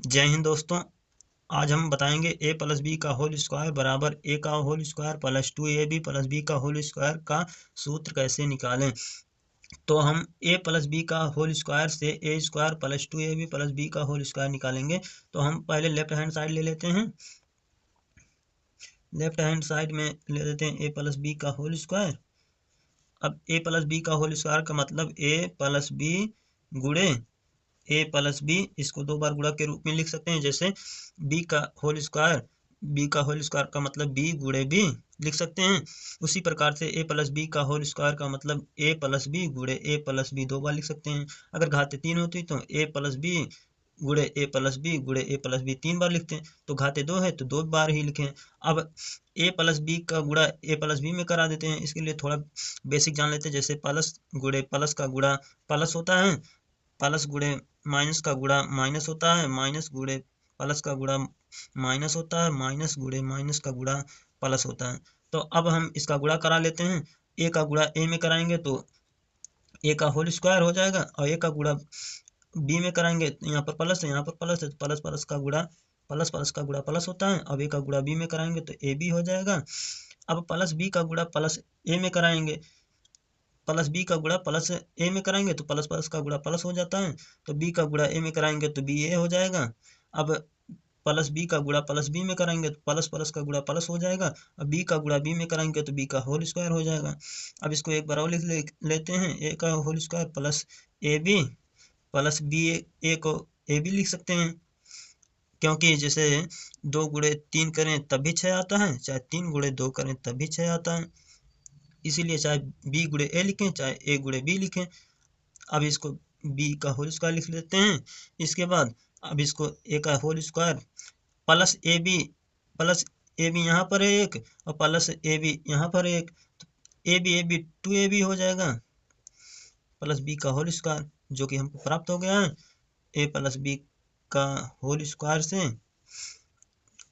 जय हिंद दोस्तों। आज हम बताएंगे a प्लस बी का होल स्क्वायर बराबर a का whole square plus 2ab plus B का होल स्क्वायर का सूत्र कैसे निकालें। तो हम a प्लस बी का होल स्क्वायर से a square plus 2ab plus B का होल स्क्वायर निकालेंगे। तो हम पहले लेफ्ट हैंड साइड ले लेते हैं। लेफ्ट हैंड साइड में ले लेते हैं a प्लस बी का होल स्क्वायर। अब a प्लस बी का होल स्क्वायर का मतलब a प्लस बी गुणे ए प्लस बी, इसको दो बार गुणा के रूप में लिख सकते हैं। जैसे बी का होल स्क्वायर का मतलब बी गुणे बी लिख सकते हैं। उसी प्रकार से ए प्लस बी का होल स्क्वायर का मतलब ए प्लस बी गुणे ए प्लस बी दो बार लिख सकते हैं। अगर घाते 3 होती तो ए प्लस बी गुणे ए प्लस बी गुणे ए प्लस बी 3 बार लिखते हैं। तो घाते 2 है तो 2 बार ही लिखें। अब ए प्लस बी का गुणा ए प्लस बी में करा देते हैं। इसके लिए थोड़ा बेसिक जान लेते हैं। जैसे प्लस गुणे प्लस का गुणा प्लस होता है, प्लस गुणे माइनस का गुणा माइनस होता है, माइनस गुणे प्लस का गुणा माइनस होता है, माइनस गुणे माइनस का गुणा प्लस होता है। तो अब हम इसका गुणा करा लेते हैं। ए का गुणा ए में कराएंगे तो ए का होल स्क्वायर हो जाएगा, और ए का गुणा बी में कराएंगे तो यहाँ पर प्लस है, यहाँ पर प्लस है, तो प्लस प्लस का गुणा प्लस होता है। अब ए का गुणा बी में कराएंगे तो ए बी हो जाएगा। अब प्लस बी का गुणा प्लस ए में कराएंगे, प्लस बी का गुणा प्लस ए में कराएंगे तो प्लस प्लस का गुणा प्लस हो जाता है। तो बी का गुणा ए में कराएंगे तो बी ए हो जाएगा। अब प्लस बी का गुणा प्लस बी में कराएंगे तो प्लस प्लस का गुणा प्लस हो जाएगा। अब बी का गुणा बी में कराएंगे तो बी का होल स्क्वायर हो जाएगा। अब इसको एक बार और लेते हैं। ए का whole square plus A B plus B A को ए बी लिख सकते हैं, क्योंकि जैसे 2 गुणे 3 करें तब भी 6 आता है, चाहे 3 गुणे 2 करें तब भी 6 आता है। इसीलिए चाहे बी गुणे ए लिखें चाहे ए गुणे बी लिखें। अब इसको बी का होल स्क्वायर लिख लेते हैं। इसके बाद अब इसको ए का whole square plus A B यहाँ पर है एक, और प्लस ए बी यहाँ पर एक, तो ए बी 2ab हो जाएगा प्लस बी का होल स्क्वायर, जो कि हमको प्राप्त हो गया है। ए प्लस बी का होल स्क्वायर से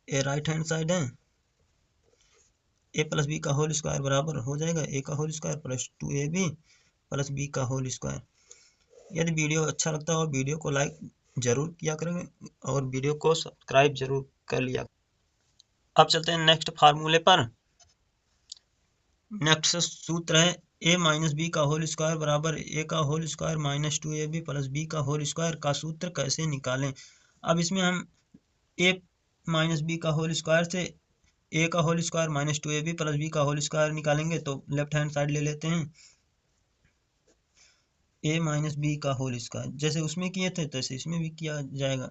ए राइट हैंड साइड है, ए प्लस बी का होल स्क्वायर बराबर हो जाएगा ए का whole square plus 2ab plus B का होल स्क्वायर। यदि वीडियो अच्छा लगता हो वीडियो को लाइक जरूर किया करेंगे और वीडियो को सब्सक्राइब जरूर कर लिया। अब चलते हैं नेक्स्ट फार्मूले पर। नेक्स्ट सूत्र है ए माइनस बी का होल स्क्वायर बराबर ए का whole square minus 2ab plus B का होल स्क्वायर का सूत्र कैसे निकालें। अब इसमें हम ए माइनस बी का होल स्क्वायर से ए का whole square minus 2ab plus B का होल स्क्वायर निकालेंगे। तो लेफ्ट हैंड साइड ले लेते हैं। ए माइनस बी का होल स्क्वायर जैसे उसमें किए थे तैसे इसमें भी किया जाएगा।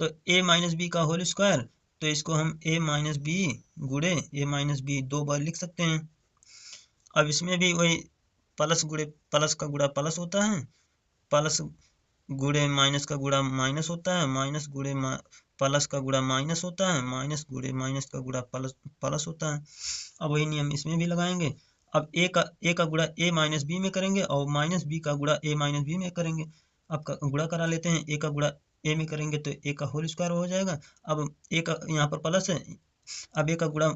तो ए माइनस बी का होल स्क्वायर, तो इसको हम ए माइनस बी गुणे ए माइनस बी दो बार लिख सकते हैं। अब इसमें भी वही प्लस गुणे प्लस का गुणा प्लस होता है, प्लस गुणे माइनस का गुणा माइनस होता है, माइनस गुणे प्लस का गुणा माइनस होता है, माइनस गुणे माइनस का गुणा प्लस प्लस होता है। अब वही नियम इसमें भी लगाएंगे। अब ए का गुणा ए माइनस बी में करेंगे और माइनस बी का गुणा ए माइनस बी में करेंगे। अब गुणा करा लेते हैं। ए का गुणा ए में करेंगे तो ए का होल स्क्वायर हो जाएगा। अब ए का यहाँ पर प्लस है, अब ए का गुणा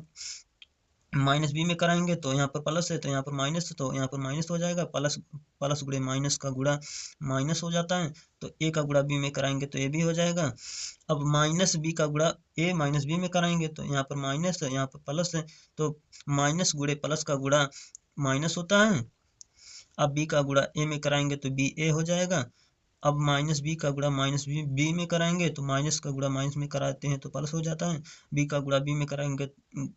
माइनस बी में कराएंगे तो यहाँ पर प्लस है तो यहाँ पर माइनस, तो यहाँ पर माइनस हो जाएगा। प्लस प्लस गुणे माइनस का गुणा माइनस हो जाता है। तो ए का गुणा बी में कराएंगे तो ए भी हो जाएगा। अब माइनस बी का गुणा ए माइनस बी में कराएंगे तो यहाँ पर माइनस है यहाँ पर प्लस है, तो माइनस गुणे प्लस का गुणा माइनस होता है। अब बी का गुणा ए में कराएंगे तो बी ए हो जाएगा। अब माइनस बी का गुणा माइनस बी में कराएंगे तो माइनस का गुणा माइनस में कराते हैं तो प्लस हो जाता है। बी का गुणा बी में कराएंगे,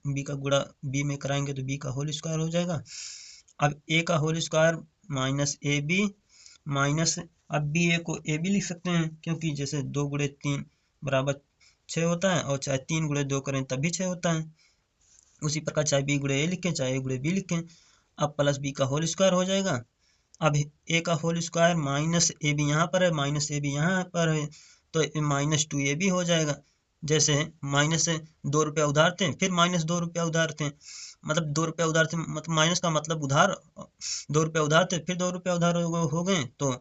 बी का गुणा बी में कराएंगे तो बी का होल स्क्वायर हो जाएगा। अब ए का whole square minus A B minus, अब बी ए को ए बी लिख सकते हैं, क्योंकि जैसे 2 गुणे 3 बराबर 6 होता है, और चाहे 3 गुणे 2 करें तब भी 6 होता है। उसी प्रकार चाहे बी गुणे ए लिखें चाहे ए गुणे बी लिखें। अब प्लस बी का होल स्क्वायर हो जाएगा। अब ए का whole square minus A B यहाँ पर है, माइनस ए बी यहाँ पर है, तो माइनस 2ab हो जाएगा। जैसे माइनस से 2 रुपया उधार थे फिर माइनस 2 रुपया उधार थे, मतलब 2 रुपया उधार थे मतलब माइनस का मतलब उधार, 2 रुपया उधार थे फिर 2 रुपया उधार हो गए तो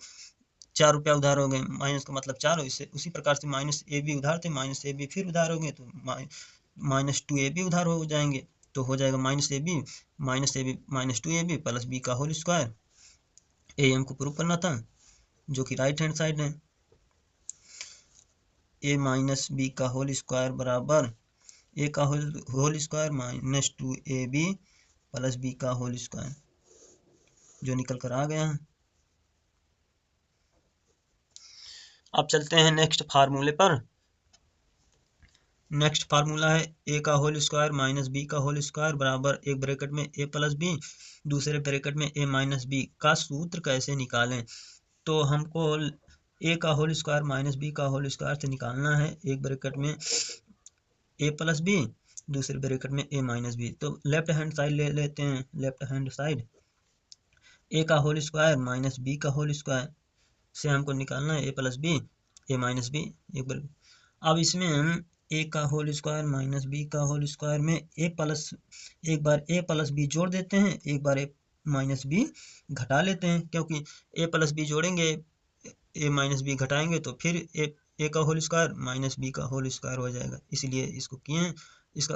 4 रुपया उधार हो गए, माइनस का मतलब 4 हो। इससे उसी प्रकार से माइनस ए बी उधार थे, माइनस ए बी फिर उधार हो गए तो माइनस 2ab उधार हो जाएंगे। तो हो जाएगा minus A B minus 2ab plus B का होल स्क्वायर। ये हमको प्रूव करना था, जो कि राइट हैंड साइड है। ए माइनस बी का होल स्क्वायर बराबर ए का whole square minus 2ab plus B का होल स्क्वायर, जो निकल कर आ गया है। अब चलते हैं नेक्स्ट फार्मूले पर। नेक्स्ट फार्मूला है ए का होल स्क्वायर माइनस बी का होल स्क्वायर बराबर एक ब्रैकेट में ए प्लस बी, दूसरे ब्रैकेट में ए माइनस बी का सूत्र कैसे निकालें। तो हमको ए का होल स्क्वायर माइनस बी का होल स्क्वायर से निकालना है एक ब्रैकेट में ए प्लस बी, दूसरे ब्रैकेट में ए माइनस बी। तो लेफ्ट हैंड साइड ले लेते हैं, लेफ्ट हैंड साइड ए का होल स्क्वायर माइनस बी का होल स्क्वायर से हमको निकालना है A plus B A minus B एक बार। अब इसमें हम ए का होल स्क्वायर माइनस बी का होल स्क्वायर में एक बार ए प्लस बी जोड़ देते हैं, एक बार ए माइनस बी घटा लेते हैं, क्योंकि ए प्लस बी जोड़ेंगे ए माइनस बी घटाएंगे तो फिर ए का होल स्क्वायर माइनस बी का होल स्क्वायर हो जाएगा, इसलिए इसको किए हैं। इसका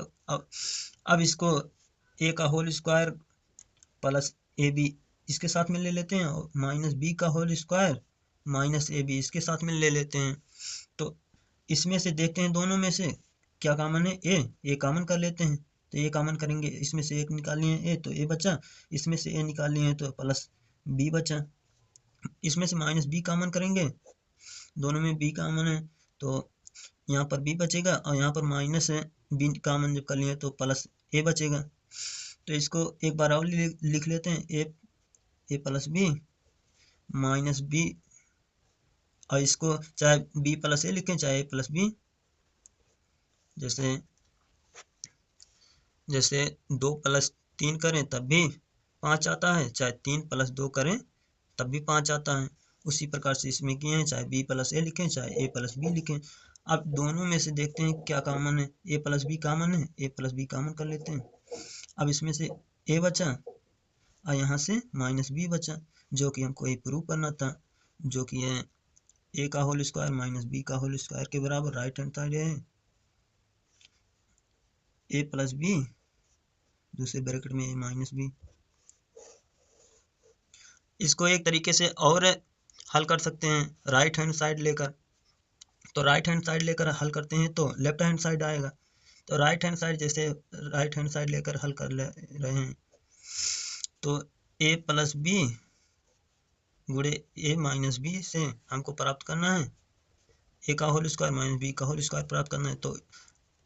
अब इसको ए का whole square plus A B इसके साथ में ले लेते हैं और माइनस बी का whole square minus A B इसके साथ में ले लेते हैं। तो इसमें से देखते हैं दोनों में से क्या कॉमन है, ए कॉमन कर लेते हैं। तो ए कॉमन करेंगे, इसमें से एक निकाल लिए ए तो ए बचा, इसमें से ए निकाल लिए तो प्लस बी बचा। इसमें से माइनस बी कॉमन करेंगे, दोनों में बी कॉमन है तो यहाँ पर बी बचेगा और यहाँ पर माइनस है, बी कॉमन जब कर लिए तो प्लस ए बचेगा। तो इसको एक बार और लिख लेते हैं, ए प्लस बी माइनस बी, और इसको चाहे बी प्लस ए लिखें चाहे ए प्लस बी, जैसे 2 प्लस 3 करें तब भी 5 आता है, चाहे 3 प्लस 2 करें तब भी 5 आता है। उसी प्रकार से इसमें किए हैं, चाहे बी प्लस ए लिखें चाहे ए प्लस बी लिखें। अब दोनों में से देखते हैं क्या कॉमन है, ए प्लस बी कॉमन है, ए प्लस बी कॉमन कर लेते हैं। अब इसमें से ए बचा और यहाँ से माइनस बी बचा, जो कि हमको ये प्रूव करना था, जो कि है ए का होल स्क्वायर माइनस बी का होल स्क्वायर के बराबर। राइट हैंड साइड है ए प्लस बी, दूसरे ब्रैकेट में ए माइनस बी। इसको एक तरीके से और हल कर सकते हैं राइट हैंड साइड लेकर। तो राइट हैंड साइड लेकर हल करते हैं तो लेफ्ट हैंड साइड आएगा। तो राइट हैंड साइड जैसे राइट हैंड साइड लेकर हल कर ले रहे हैं तो ए प्लस बी गुणे ए माइनस बी से हमको प्राप्त करना है ए का होल स्क्वायर माइनस बी का होल स्क्वायर प्राप्त करना है। तो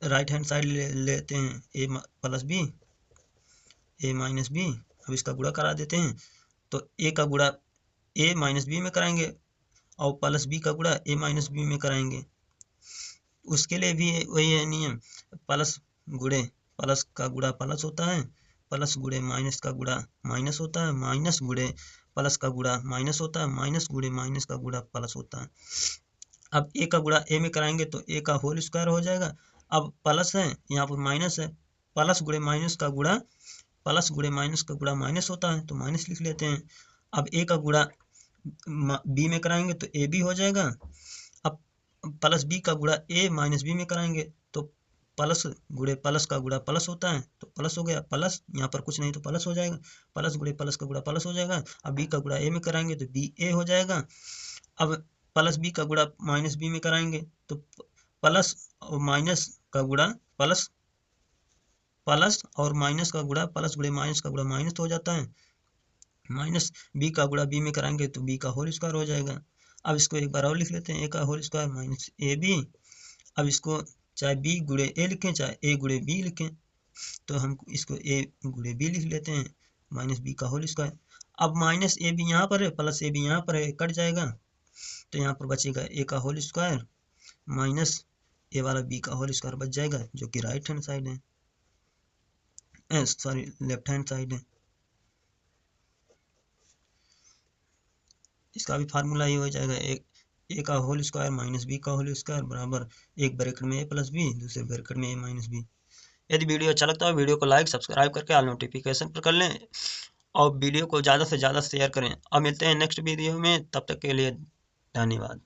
राइट हैंड साइड लेते हैं ए प्लस बी ए माइनस बी। अब इसका गुणा करा देते हैं, तो ए का गुणा ए माइनस बी में कराएंगे और प्लस बी का गुणा ए माइनस बी में कराएंगे। उसके लिए भी वही है नियम, प्लस गुणे प्लस का गुणा प्लस होता है, प्लस गुणे माइनस का गुणा माइनस होता है, माइनस गुणे प्लस का गुणा माइनस होता है, माइनस गुणे माइनस का गुणा प्लस होता है। अब ए का गुणा ए में कराएंगे तो ए का होल स्क्वायर हो जाएगा। अब प्लस है यहाँ पर माइनस है, प्लस गुणे माइनस का गुणा प्लस गुणे माइनस का गुणा माइनस होता है तो माइनस लिख लेते हैं। अब ए का गुणा बी में कराएंगे तो ए बी हो जाएगा। अब प्लस बी का गुणा ए माइनस बी में कराएंगे तो प्लस गुणे प्लस का गुणा प्लस होता है तो प्लस हो गया, प्लस यहाँ पर कुछ नहीं तो प्लस हो जाएगा, प्लस गुणे प्लस का गुणा प्लस हो जाएगा। अब बी का गुणा ए में कराएंगे तो बी ए हो जाएगा। अब प्लस बी का गुणा माइनस बी में कराएंगे तो प्लस और माइनस का गुणा प्लस प्लस और माइनस का गुणा प्लस गुणे माइनस का गुणा माइनस हो जाता है, माइनस बी का गुणा बी में कराएंगे तो बी का होल स्क्वायर हो जाएगा। अब इसको एक बार और लिख लेते हैं, ए का whole square minus A B. अब इसको चाहे बी गुणे ए लिखें चाहे ए गुणे बी लिखें, तो हम इसको ए गुणे बी लिख लेते हैं माइनस बी का होल स्क्वायर। अब माइनस ए बी यहाँ पर है, प्लस ए बी यहाँ पर है, कट जाएगा तो यहाँ पर बचेगा ए का होल स्क्वायर माइनस ए वाला बी का होल स्क्वायर बच जाएगा, जो कि राइट हैंड साइड है, सॉरी लेफ्ट हैंड साइड है। इसका भी फार्मूला ये हो जाएगा, ए का होल स्क्वायर माइनस बी का होल स्क्वायर बराबर एक ब्रैकेट में ए प्लस बी, दूसरे ब्रैकेट में ए माइनस बी। यदि वीडियो अच्छा लगता है वीडियो को लाइक सब्सक्राइब करके ऑल नोटिफिकेशन पर कर लें और वीडियो को ज़्यादा से ज़्यादा शेयर करें। अब मिलते हैं नेक्स्ट वीडियो में, तब तक के लिए धन्यवाद।